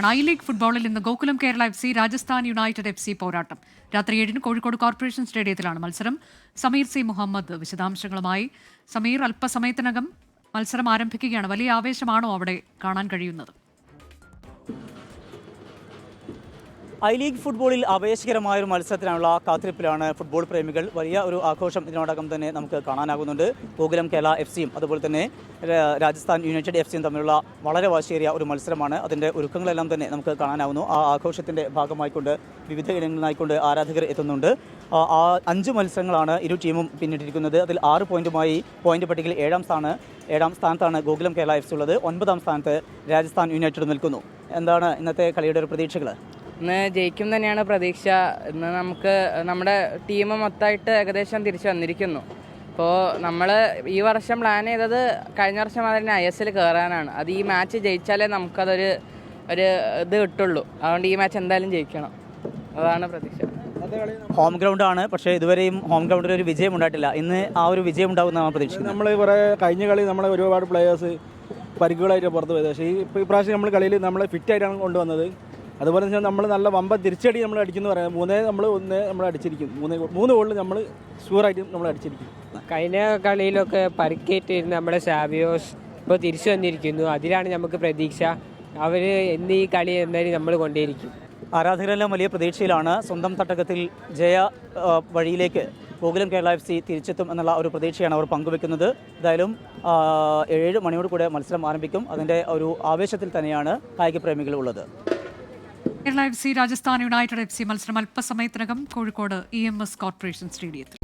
തുടരുകയാണ്. I league ഫുട്ബോളിൽ ഇന്ന് Gokulam Kerala FC Rajasthan United FC പോരാട്ടം. രാത്രി 7-ന് കോഴിക്കോട് കോർപ്പറേഷൻ സ്റ്റേഡിയത്തിലാണ് മത്സരം. സമീർ സി മുഹമ്മദ് വിശദാംശങ്ങളുമായി. സമീർ, അല്പസമയത്തിനകം മത്സരം ആരംഭിക്കുകയാണ്. വലിയ ആവേശമാണോ അവിടെ കാണാൻ കഴിയുന്നത്? ഐ ലീഗ് ഫുട്ബോളിൽ ആവേശകരമായ ഒരു മത്സരത്തിനുള്ള കാത്തിരിപ്പിലാണ് ഫുട്ബോൾ പ്രേമികൾ. വലിയ ഒരു ആഘോഷം ഇതിനോടകം തന്നെ നമുക്ക് കാണാനാകുന്നുണ്ട്. ഗോകുലം കേരള FCയും അതുപോലെ തന്നെ രാജസ്ഥാൻ യുണൈറ്റഡ് FCയും തമ്മിലുള്ള വളരെ വാശിയേറിയ ഒരു മത്സരമാണ്. അതിൻ്റെ ഒരുക്കങ്ങളെല്ലാം തന്നെ നമുക്ക് കാണാനാവുന്നു. ആ ആഘോഷത്തിൻ്റെ ഭാഗമായിക്കൊണ്ട് വിവിധ ഇടങ്ങളിലായിക്കൊണ്ട് ആരാധകർ എത്തുന്നുണ്ട്. 5 മത്സരങ്ങളാണ് ഇരു ടീമും പിന്നിട്ടിരിക്കുന്നത്. അതിൽ 6 പോയിന്റുമായി പോയിന്റ് പട്ടികയിൽ 7ാം സ്ഥാനത്താണ് ഗോകുലം കേരള FC ഉള്ളത്. 9ാം സ്ഥാനത്ത് രാജസ്ഥാൻ യുണൈറ്റഡ് നിൽക്കുന്നു. എന്താണ് ഇന്നത്തെ കളിയുടെ ഒരു പ്രതീക്ഷകൾ? ഇന്ന് ജയിക്കും തന്നെയാണ് പ്രതീക്ഷ. ഇന്ന് നമുക്ക് നമ്മുടെ ടീം മൊത്തമായിട്ട് ഏകദേശം തിരിച്ചു വന്നിരിക്കുന്നു. അപ്പോൾ നമ്മൾ ഈ വർഷം പ്ലാൻ ചെയ്തത് കഴിഞ്ഞ വർഷം അതിന് ISL കയറാനാണ്. അത് ഈ മാച്ച് ജയിച്ചാലേ നമുക്കതൊരു ഇത് കിട്ടുള്ളൂ. അതുകൊണ്ട് ഈ മാച്ച് എന്തായാലും ജയിക്കണം, അതാണ് പ്രതീക്ഷ. ഹോം ഗ്രൗണ്ടാണ്, പക്ഷേ ഇതുവരെയും ഹോം ഗ്രൗണ്ടിൽ ഒരു വിജയം ഉണ്ടായിട്ടില്ല. ഇന്ന് ആ ഒരു വിജയം ഉണ്ടാകുമെന്നാണ് പ്രതീക്ഷിക്കുന്നത്. നമ്മൾ കുറേ കഴിഞ്ഞ കളി നമ്മളെ ഒരുപാട് പ്ലെയേഴ്സ് പരിക്കുകളായിട്ട് പുറത്ത് പോയത്. പക്ഷേ ഈ പ്രാവശ്യം നമ്മൾ കളിയിൽ നമ്മളെ ഫിറ്റായിട്ടാണ് കൊണ്ടുവന്നത്. അതുപോലെ തന്നെ നമ്മൾ നല്ല വമ്പ തിരിച്ചടി നമ്മൾ അടിക്കുന്നു പറയാം. 3-1 നമ്മൾ അടിച്ചിരിക്കും. 3 ഗോളിൽ നമ്മൾ ഷുവറായിട്ടും നമ്മൾ അടിച്ചിരിക്കും. കഴിഞ്ഞ കളിയിലൊക്കെ പരിക്കേറ്റിരുന്ന നമ്മുടെ സാവിയോസ് ഇപ്പോൾ തിരിച്ചു വന്നിരിക്കുന്നു. അതിലാണ് നമുക്ക് പ്രതീക്ഷ. അവർ ഇന്ന് ഈ കളി എന്തായാലും നമ്മൾ കൊണ്ടേയിരിക്കും. ആരാധകരെല്ലാം വലിയ പ്രതീക്ഷയിലാണ്. സ്വന്തം തട്ടകത്തിൽ ജയ വഴിയിലേക്ക് ഗോകുലം കേരള FC തിരിച്ചെത്തും എന്നുള്ള ഒരു പ്രതീക്ഷയാണ് അവർ പങ്കുവെക്കുന്നത്. എന്തായാലും 7 മണിയോട് കൂടെ മത്സരം ആരംഭിക്കും. അതിൻ്റെ ഒരു ആവേശത്തിൽ തന്നെയാണ് കായിക പ്രേമികൾ ഉള്ളത്. Kerala FC Rajasthan United FC മത്സരം അല്പസമയത്തിനകം കോഴിക്കോട് EMS കോർപ്പറേഷൻ സ്റ്റേഡിയത്തിൽ.